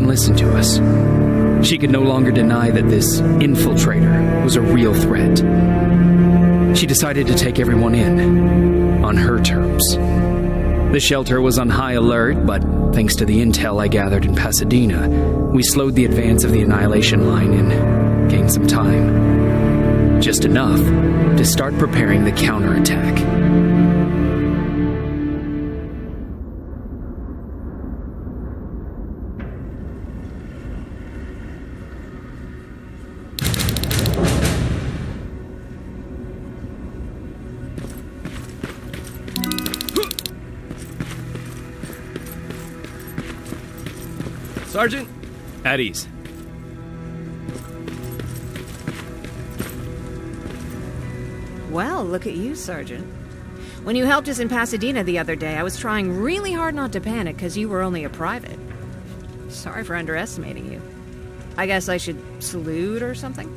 listen to us. She could no longer deny that this infiltrator was a real threat. She decided to take everyone in, on her terms. The shelter was on high alert, but thanks to the intel I gathered in Pasadena, we slowed the advance of the Annihilation Line and gained some time. Just enough to start preparing the counterattack. Sergeant? At ease. Well, look at you, Sergeant. When you helped us in Pasadena the other day, I was trying really hard not to panic because you were only a private. Sorry for underestimating you. I guess I should salute or something?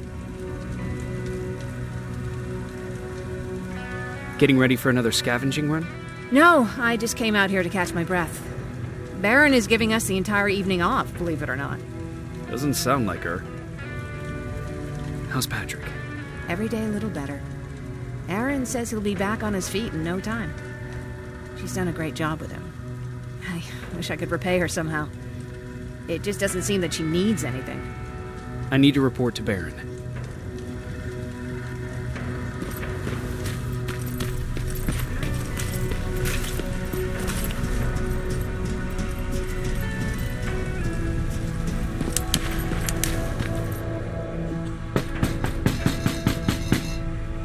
Getting ready for another scavenging run? No, I just came out here to catch my breath. Baron is giving us the entire evening off, believe it or not. Doesn't sound like her. How's Patrick? Every day a little better. Aaron says he'll be back on his feet in no time. She's done a great job with him. I wish I could repay her somehow. It just doesn't seem that she needs anything. I need to report to Baron.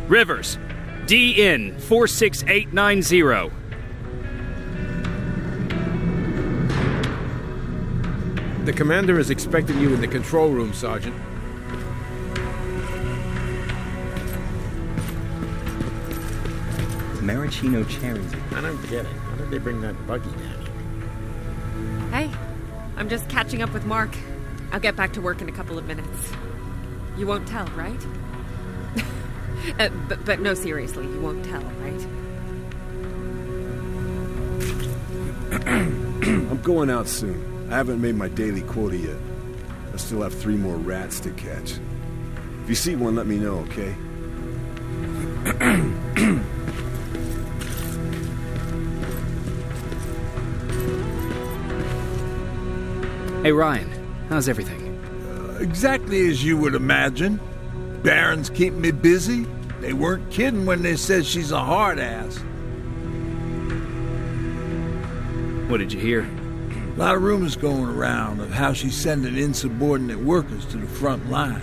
Rivers, DN 46890. The commander is expecting you in the control room, Sergeant. Maraschino cherries. I don't get it. How did they bring that buggy down here? Hey, I'm just catching up with Mark. I'll get back to work in a couple of minutes. You won't tell, right? But no, seriously, you won't tell, right? I'm going out soon. I haven't made my daily quota yet. I still have 3 more rats to catch. If you see one, let me know, okay? Hey Ryan, how's everything? Exactly as you would imagine. Baron's keeping me busy. They weren't kidding when they said she's a hard ass. What did you hear? A lot of rumors going around of how she's sending insubordinate workers to the front line.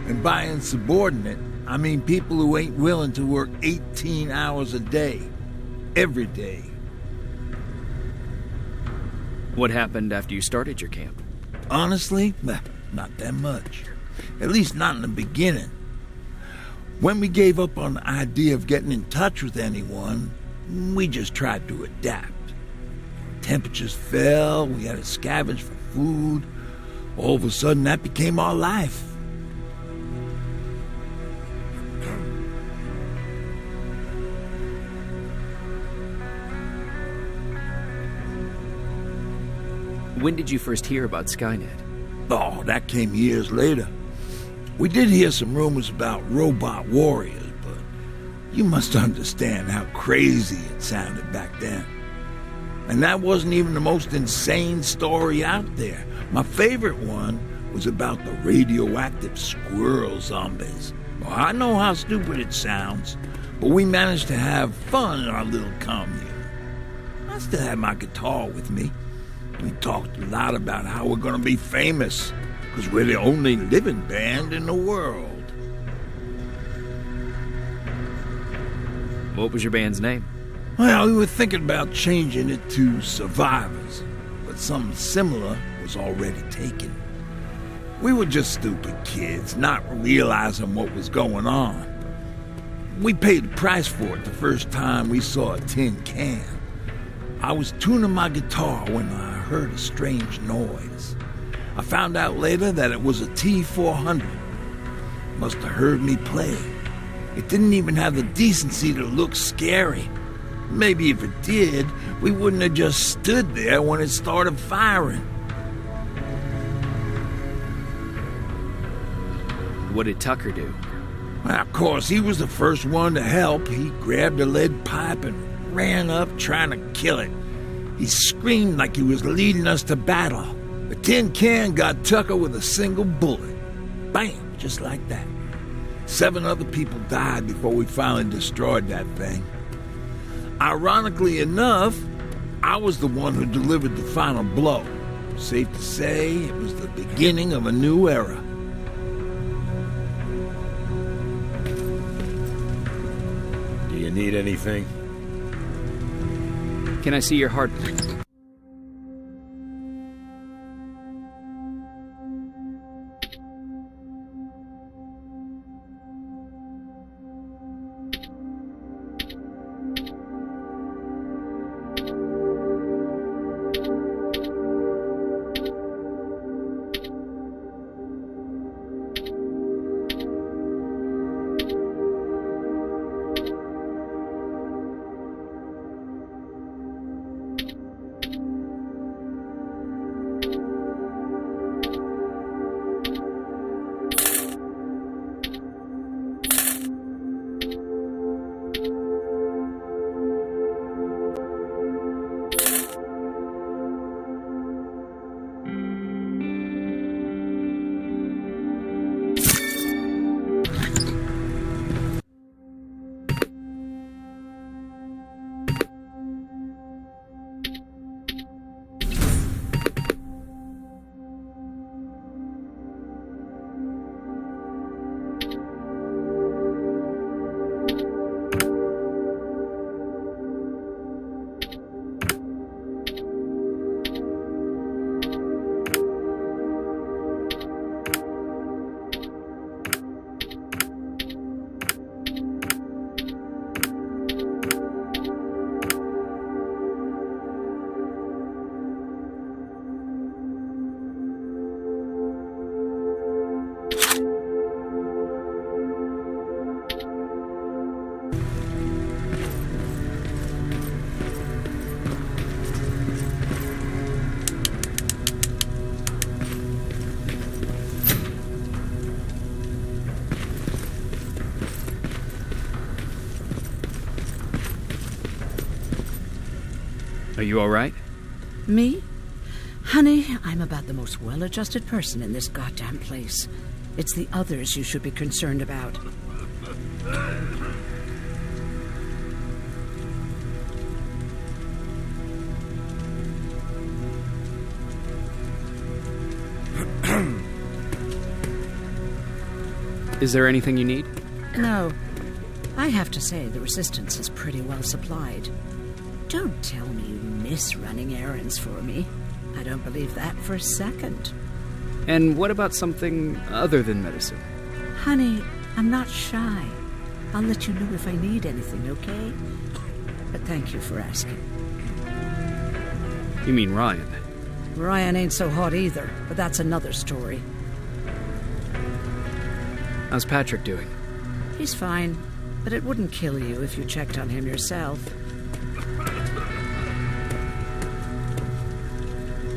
And by insubordinate, I mean people who ain't willing to work 18 hours a day. Every day. What happened after you started your camp? Honestly, not that much. At least not in the beginning. When we gave up on the idea of getting in touch with anyone, we just tried to adapt. Temperatures fell, we had to scavenge for food. All of a sudden, that became our life. When did you first hear about Skynet? Oh, that came years later. We did hear some rumors about robot warriors, but you must understand how crazy it sounded back then. And that wasn't even the most insane story out there. My favorite one was about the radioactive squirrel zombies. Well, I know how stupid it sounds, but we managed to have fun in our little commune. I still had my guitar with me. We talked a lot about how we're gonna be famous, because we're the only living band in the world. What was your band's name? Well, we were thinking about changing it to Survivors, but something similar was already taken. We were just stupid kids, not realizing what was going on. We paid the price for it the first time we saw a tin can. I was tuning my guitar when I heard a strange noise. I found out later that it was a T-400. Must have heard me play. It didn't even have the decency to look scary. Maybe if it did, we wouldn't have just stood there when it started firing. What did Tucker do? Well, of course, he was the first one to help. He grabbed a lead pipe and ran up trying to kill it. He screamed like he was leading us to battle. The tin can got Tucker with a single bullet. Bam! Just like that. 7 other people died before we finally destroyed that thing. Ironically enough, I was the one who delivered the final blow. Safe to say, it was the beginning of a new era. Do you need anything? Can I see your hard... Are you all right? Me? Honey, I'm about the most well-adjusted person in this goddamn place. It's the others you should be concerned about. Is there anything you need? No. I have to say the Resistance is pretty well supplied. Don't tell me you miss running errands for me. I don't believe that for a second. And what about something other than medicine? Honey, I'm not shy. I'll let you know if I need anything, okay? But thank you for asking. You mean Ryan? Ryan ain't so hot either, but that's another story. How's Patrick doing? He's fine, but it wouldn't kill you if you checked on him yourself.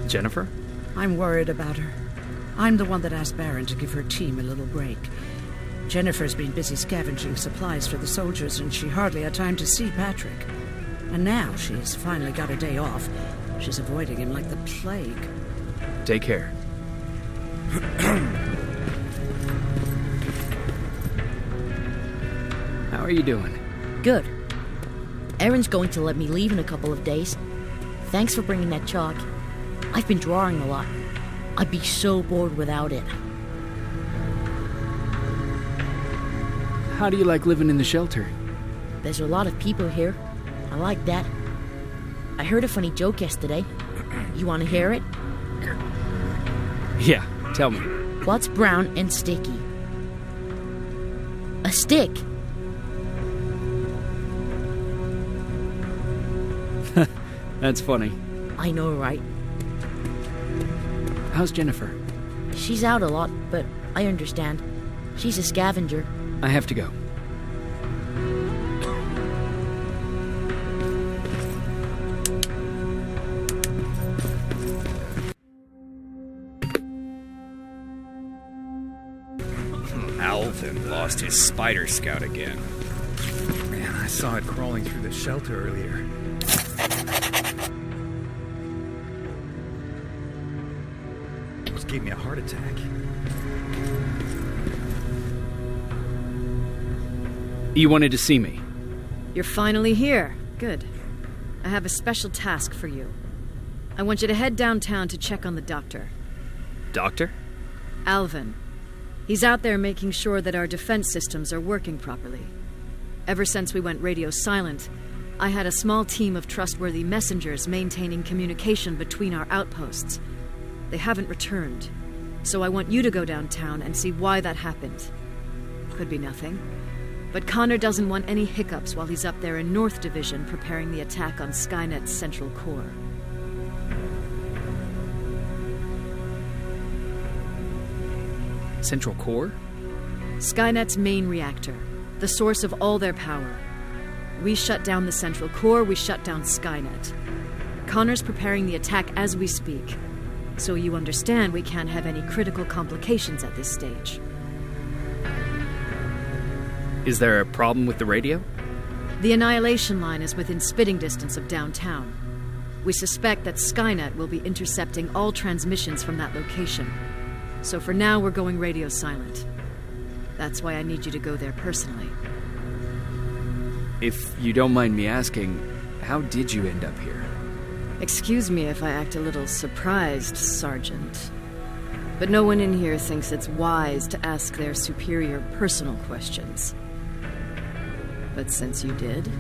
Jennifer? I'm worried about her. I'm the one that asked Baron to give her team a little break. Jennifer's been busy scavenging supplies for the soldiers, and she hardly had time to see Patrick. And now she's finally got a day off. She's avoiding him like the plague. Take care. How are you doing? Good. Erin's going to let me leave in a couple of days. Thanks for bringing that chalk. I've been drawing a lot. I'd be so bored without it. How do you like living in the shelter? There's a lot of people here. I like that. I heard a funny joke yesterday. You want to hear it? Yeah, tell me. What's brown and sticky? A stick. That's funny. I know, right? How's Jennifer? She's out a lot, but I understand. She's a scavenger. I have to go. lost his spider scout again. Man, I saw it crawling through the shelter earlier. Almost gave me a heart attack. You wanted to see me? You're finally here. Good. I have a special task for you. I want you to head downtown to check on the doctor. Doctor? Alvin. He's out there making sure that our defense systems are working properly. Ever since we went radio silent, I had a small team of trustworthy messengers maintaining communication between our outposts. They haven't returned, so I want you to go downtown and see why that happened. Could be nothing, but Connor doesn't want any hiccups while he's up there in North Division preparing the attack on Skynet's central core. Central core? Skynet's main reactor, the source of all their power. We shut down the central core, we shut down Skynet. Connor's preparing the attack as we speak, so you understand we can't have any critical complications at this stage. Is there a problem with the radio? The Annihilation Line is within spitting distance of downtown. We suspect that Skynet will be intercepting all transmissions from that location. So for now, we're going radio silent. That's why I need you to go there personally. If you don't mind me asking, how did you end up here? Excuse me if I act a little surprised, Sergeant. But no one in here thinks it's wise to ask their superior personal questions. But since you did,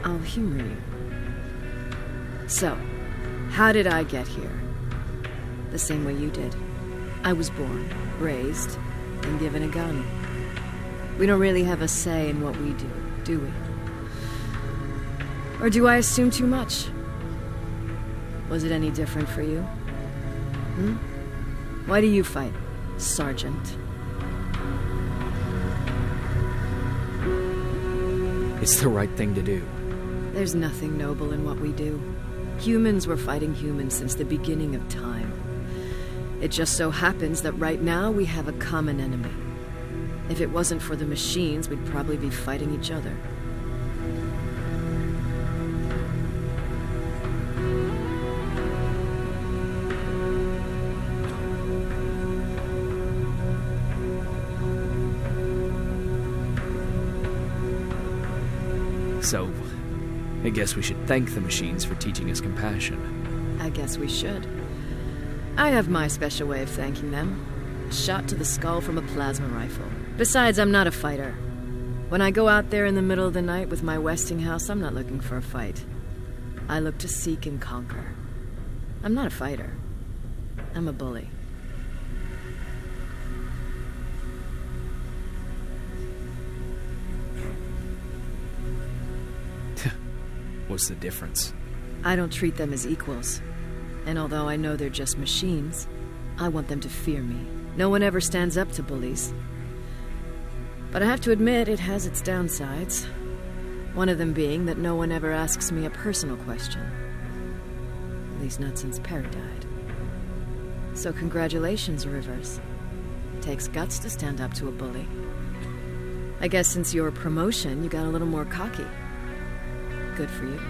I'll humor you. So, how did I get here? The same way you did. I was born, raised, and given a gun. We don't really have a say in what we do we? Or do I assume too much? Was it any different for you? Why do you fight, Sergeant? It's the right thing to do. There's nothing noble in what we do. Humans were fighting humans since the beginning of time. It just so happens that right now we have a common enemy. If it wasn't for the machines, we'd probably be fighting each other. So, I guess we should thank the machines for teaching us compassion. I guess we should. I have my special way of thanking them. A shot to the skull from a plasma rifle. Besides, I'm not a fighter. When I go out there in the middle of the night with my Westinghouse, I'm not looking for a fight. I look to seek and conquer. I'm not a fighter. I'm a bully. What's the difference? I don't treat them as equals. And although I know they're just machines, I want them to fear me. No one ever stands up to bullies. But I have to admit, it has its downsides. One of them being that no one ever asks me a personal question. At least not since Perry died. So congratulations, Rivers. Takes guts to stand up to a bully. I guess since your promotion, you got a little more cocky. Good for you.